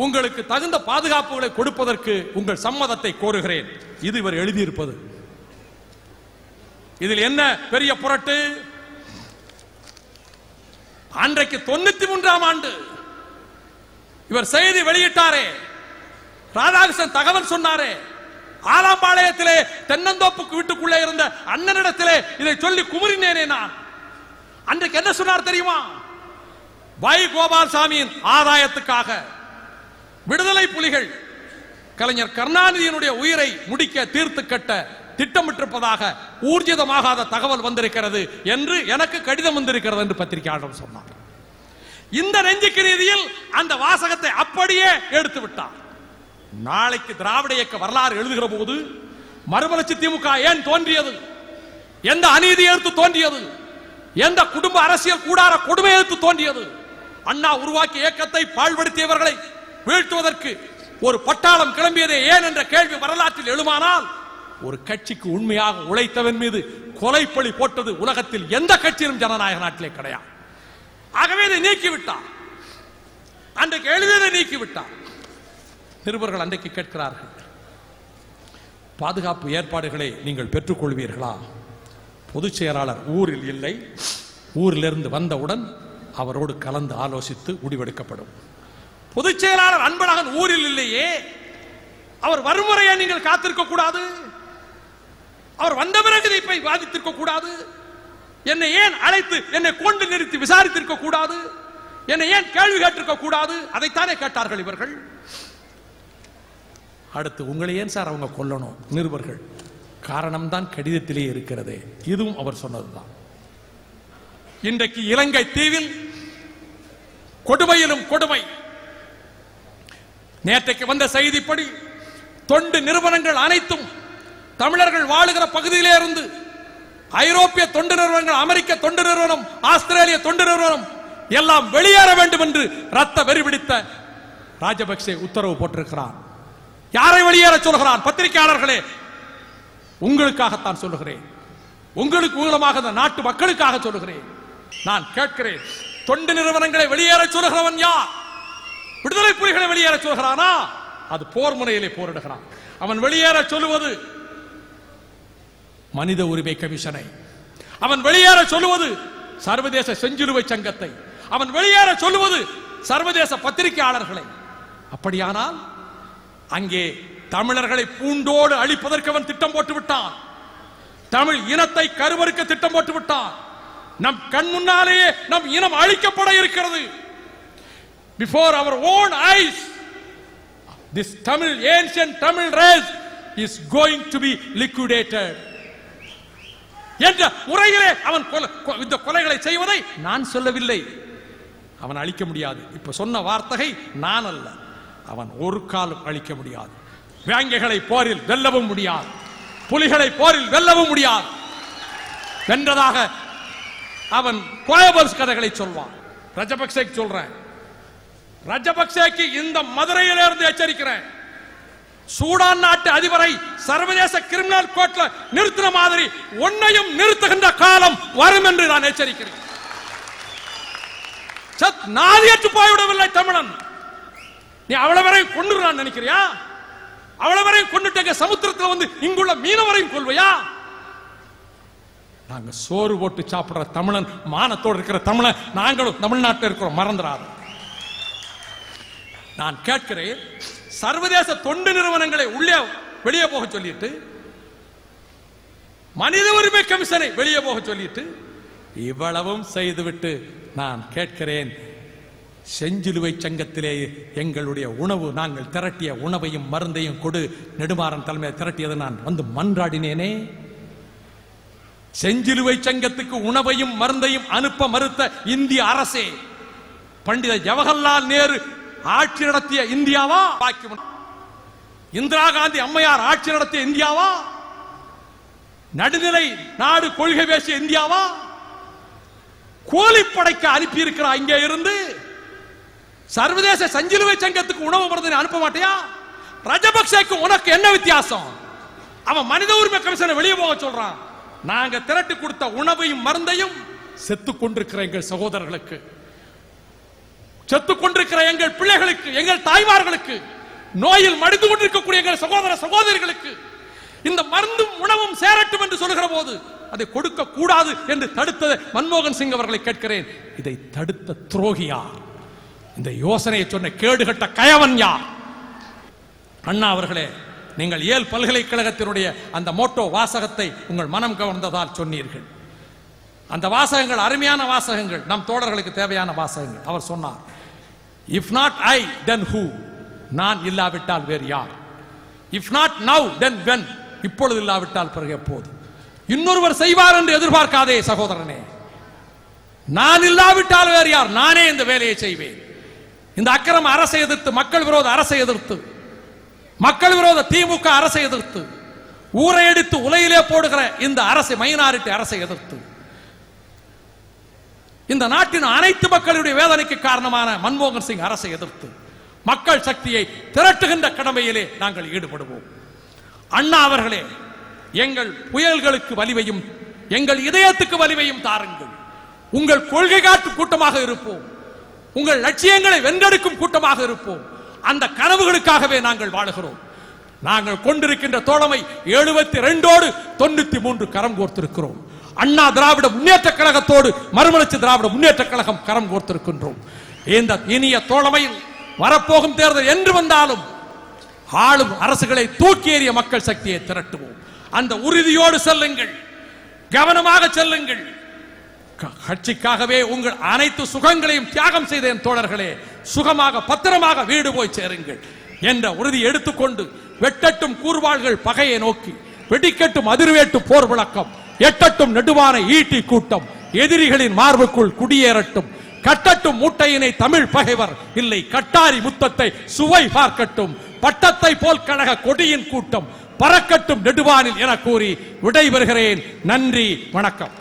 உங்களுக்கு தகுந்த பாதுகாப்புகளை கொடுப்பதற்கு உங்கள் சம்மதத்தை கோருகிறேன். இது இவர் எழுதியிருப்பது. இதில் என்ன பெரிய புரட்டு? அன்றைக்கு 93ஆம் ஆண்டு இவர் செய்தி வெளியிட்டாரே, ராதாகிருஷ்ணன் தகவல் சொன்னாரே, ஆலாம்பாளையத்திலே தென்னந்தோப்புக்கு வீட்டுக்குள்ளே இருந்த அண்ணனிடத்திலே இதை சொல்லி குமுறினேனே நான். அன்றைக்கு என்ன சொன்னார் தெரியுமா? வை கோபால்சாமியின் ஆதாயத்துக்காக விடுதலை புலிகள் கலைஞர் கருணாநிதியினுடைய உயிரை முடிக்க தீர்த்து கட்ட திட்டமிட்டிருப்பதாக ஊர்ஜிதமாகாத தகவல் வந்திருக்கிறது என்று எனக்கு கடிதம் வந்திருக்கிறது என்று பத்திரிகையாளர் சொன்னார். இந்த நெஞ்சுக்கு ரீதியில் அந்த வாசகத்தை அப்படியே எடுத்து விட்டார். நாளைக்கு திராவிட இயக்க வரலாறு எழுதுகிற போது மறுமலர்ச்சி திமுக ஏன் தோன்றியது, எந்த அநீதி எடுத்து தோன்றியது, எந்த குடும்ப அரசியல் கூடார கொடுமை எடுத்து தோன்றியது, அண்ணா உருவாக்கிய இயக்கத்தை பாழ்படுத்தியவர்களை வீழ்த்துவதற்கு ஒரு பட்டாளம் கிளம்பியதே ஏன் என்ற கேள்வி வரலாற்றில் எழுமானால், ஒரு கட்சிக்கு உண்மையாக உழைத்தவன் மீது கொலைப்பழி போட்டது உலகத்தில் எந்த கட்சியிலும் ஜனநாயக நாட்டிலே கிடையாது. ஆகவே இதை நீக்கிவிட்டார். அன்றைக்கு எழுதியதை நீக்கிவிட்டார். நிருபர்கள் அன்றைக்கு கேட்கிறார்கள், பாதுகாப்பு ஏற்பாடுகளை நீங்கள் பெற்றுக் கொள்வீர்களா? பொதுச் செயலாளர் ஊரில் இல்லை, ஊரிலிருந்து வந்தவுடன் அவரோடு கலந்து ஆலோசித்து முடிவெடுக்கப்படும். பொதுச் செயலாளர் அன்பழகன் ஊரில் இல்லையே, அவர் வரும் வரையே நீங்கள் காத்திருக்க கூடாது? அவர் வந்த பிறகு இதை போய் வாதித்திருக்க கூடாது? என்னை ஏன் அழைத்து என்னை கொண்டு நிறுத்தி விசாரித்திருக்க கூடாது? என்னை ஏன் கேள்வி கேட்டிருக்க கூடாது? அதைத்தானே கேட்டார்கள் இவர்கள். அடுத்து, உங்களை ஏன் சார் அவங்க கொல்லணும்? நிருபர்கள், காரணம் தான் கடிதத்திலே இருக்கிறதே. இதுவும் அவர் சொன்னதுதான். இன்றைக்கு இலங்கை தீவில் கொடுமையிலும் கொடுமை. நேற்றைக்கு வந்த செய்திப்படி தொண்டு நிறுவனங்கள் அனைத்தும் தமிழர்கள் வாழுகிற பகுதியிலே இருந்து ஐரோப்பிய தொண்டு நிறுவனங்கள், அமெரிக்க தொண்டு நிறுவனம், ஆஸ்திரேலிய தொண்டு நிறுவனம் எல்லாம் வெளியேற வேண்டும் என்று ரத்த வெறி பிடித்த ராஜபக்சே உத்தரவு போட்டிருக்கிறார். யாரை வெளியேற சொல்கிறான்? பத்திரிகையாளர்களே, உங்களுக்காகத்தான் சொல்லுகிறேன், உங்களுக்கு மூலமாக இந்த நாட்டு மக்களுக்காக சொல்லுகிறேன். நான் கேட்கிறேன், தொண்டு நிறுவனங்களை வெளியேற சொல்லுகிறவன் யார்? விடுதலை புலிகளை வெளியேற சொல்கிறானா? அது போர் முனையிலே போரிடுகிறான். அவன் வெளியேற சொல்லுவது மனித உரிமை கமிஷனை, அவன் வெளியேற சொல்லுவது சர்வதேச செஞ்சிலுவை சங்கத்தை, அவன் வெளியேற சொல்லுவது சர்வதேச பத்திரிகையாளர்களை. அப்படியானால் அங்கே தமிழர்களை பூண்டோடு அழிப்பதற்கு அவன் திட்டம் போட்டு விட்டான். தமிழ் இனத்தை கருவறுக்க திட்டம் போட்டு விட்டான். நம் கண் முன்னாலேயே நம் இனம் அழிக்கப்பட இருக்கிறது. Before our own eyes, this Tamil, ancient Tamil race is going to be liquidated. என்ற முறையிலே அவன் இந்த கொலைகளை செய்வதை நான் சொல்லவில்லை. அவன் அழிக்க முடியாது. இப்ப சொன்ன வார்த்தை நான் அல்ல. அவன் ஒரு காலம் அழிக்க முடியாது. வேங்கைகளை போரில் வெல்லவும் முடியாது, புலிகளை போரில் வெல்லவும் முடியாது. வென்றதாக அவன் கோயபல்ஸ் கதைகளை சொல்வான். ராஜபக்சேக்கு சொல்றேன், ராஜபக்சேக்கு இந்த மதுரையிலிருந்து எச்சரிக்கிறேன், சூடான் நாட்டு அதிபரை சர்வதேச கிரிமினல் கோர்ட்ல நிறுத்தின மாதிரி ஒன்னையும் நிறுத்துகின்ற காலம் வரும் என்று நான் எச்சரிக்கிறேன். நாதியற்று போய்விடவில்லை தமிழன். நீ அவ்வளவரையும் கொண்டு நினைக்கிறியா? அவ்வளவரையும் கொண்டுட்டு சமுத்திரத்தில் வந்து இங்குள்ள மீனவரையும் கொள்வையா? நாங்க சோறு போட்டு சாப்பிடுற தமிழன், மானத்தோடு இருக்கிற தமிழன், நாங்களும் தமிழ்நாட்டில் இருக்கிறோம், மறந்துடாது. நான் கேட்கிறேன், சர்வதேச தொண்டு நிறுவனங்களை உள்ளே வெளியே போக சொல்லிட்டு, மனித உரிமை கமிஷனை வெளியே போக சொல்லிட்டு, இவ்வளவும் செய்துவிட்டு நான் கேட்கிறேன், செஞ்சிலுவை சங்கத்திலே எங்களுடைய உணவு, நாங்கள் திரட்டிய உணவையும் மருந்தையும் கொடு. நெடுமாறன் தலைமையை திரட்டியது நான் வந்து மன்றாடினேனே. செஞ்சிலுவை சங்கத்துக்கு உணவையும் மருந்தையும் அனுப்ப மறுத்த இந்திய அரசே, பண்டித ஜவஹர்லால் நேரு ஆட்சி நடத்திய இந்தியாவா? இந்திரா காந்தி அம்மையார் ஆட்சி நடத்திய இந்தியாவா? நடுநிலை நாடு கொள்கை பேசிய இந்தியாவா? கோழிப்படைக்கு அனுப்பி இருக்கிறார். இங்கே இருந்து சர்வதேச செஞ்சிலுவை சங்கத்துக்கு உணவு மருந்தை அனுப்ப மாட்டியா? ராஜபக்சேக்கு உனக்கு என்ன வித்தியாசம்? அவன் மனித உரிமை கமிஷனை வெளியே போக சொல்றான். நாங்க திரட்டி கொடுத்த உணவையும் மருந்தையும் செத்துக் கொண்டிருக்கிற எங்கள் சகோதரர்களுக்கு, செத்துக் கொண்டிருக்கிற எங்கள் பிள்ளைகளுக்கு, எங்கள் தாய்மார்களுக்கு, நோயில் மடிந்து கொண்டிருக்கக்கூடிய எங்கள் சகோதர சகோதரிகளுக்கு இந்த மருந்தும் உணவும் சேரட்டும் என்று சொல்லுகிற போது அதை கொடுக்க கூடாது என்று தடுத்த மன்மோகன் சிங் அவர்களை கேட்கிறேன், இதை தடுத்த துரோகி யார்? இந்த யோசனையை சொன்ன கேடுகட்ட கயவன் யார்? அண்ணா அவர்களே, நீங்கள் ஏல் பல்கலைக்கழகத்தினுடைய அந்த மோட்டோ வாசகத்தை உங்கள் மனம் கவர்ந்ததால் சொன்னீர்கள். அந்த வாசகங்கள் அருமையான வாசகங்கள், நம் தோழர்களுக்கு தேவையான வாசகங்கள். அவர் சொன்னார், if not I then who, நான் இல்லாவிட்டால் வேறு யார்? If not now then when, இப்பொழுது இல்லாவிட்டால் பிறகு எப்போது? இன்னொருவர் செய்வார் என்று எதிர்பார்க்காதே சகோதரனே. நான் இல்லாவிட்டால் வேறு யார்? நானே இந்த வேலையை செய்வேன். இந்த அக்கிரம அரசை எதிர்த்து, மக்கள் விரோத அரசை எதிர்த்து, மக்கள் விரோத திமுக அரசை எதிர்த்து, ஊரை எடுத்து உலையிலே போடுகிற இந்த அரசை, மைனாரிட்டி அரசை எதிர்த்து, இந்த நாட்டின் அனைத்து மக்களுடைய வேதனைக்கு காரணமான மன்மோகன் சிங் அரசை எதிர்த்து மக்கள் சக்தியை திரட்டுகின்ற கடமையிலே நாங்கள் ஈடுபடுவோம். அண்ணா அவர்களே, எங்கள் புயல்களுக்கு வலிமையும் எங்கள் இதயத்துக்கு வலிமையும் தாருங்கள். உங்கள் கொள்கை காட்டு கூட்டமாக இருப்போம். உங்கள் லட்சியங்களை வென்றெடுக்கும் கூட்டமாக இருப்போம். அந்த கனவுகளுக்காகவே நாங்கள் வாழுகிறோம். நாங்கள் கொண்டிருக்கின்ற தோழமை 72ஓடு 93 கரம் கோர்த்திருக்கிறோம். அண்ணா திராவிட முன்னேற்ற கழகத்தோடு மறுமலர்ச்சி திராவிட முன்னேற்ற கழகம் கரம் கோர்த்திருக்கின்றோம். இந்த இனிய தோழமையில் வரப்போகும் தேர்தல் என்று வந்தாலும் ஆளும் அரசுகளை தூக்கி எறிய மக்கள் சக்தியை திரட்டுவோம். அந்த உறுதியோடு செல்லுங்கள், கவனமாக செல்லுங்கள். கட்சிக்காகவே உங்கள் அனைத்து சுகங்களையும் தியாகம் செய்த என் தோழர்களே, சுகமாக பத்திரமாக வீடு போய் சேருங்கள் என்ற உறுதி எடுத்துக்கொண்டு, வெட்டட்டும் கூர்வாள்கள் பகையை நோக்கி, வெடிக்கட்டும் அதிர்வேட்டு போர் விளக்கம், எட்டட்டும் நெடுவான ஈட்டி கூட்டம், எதிரிகளின் மார்புக்குள் குடியேறட்டும், கட்டட்டும் மூட்டையினை தமிழ் பகைவர் இல்லை, கட்டாரி முத்தத்தை சுவை பார்க்கட்டும், பட்டத்தை போல் கழக கொடியின் கூட்டம் பறக்கட்டும் நெடுவானில் என கூறி விடைபெறுகிறேன். நன்றி, வணக்கம்.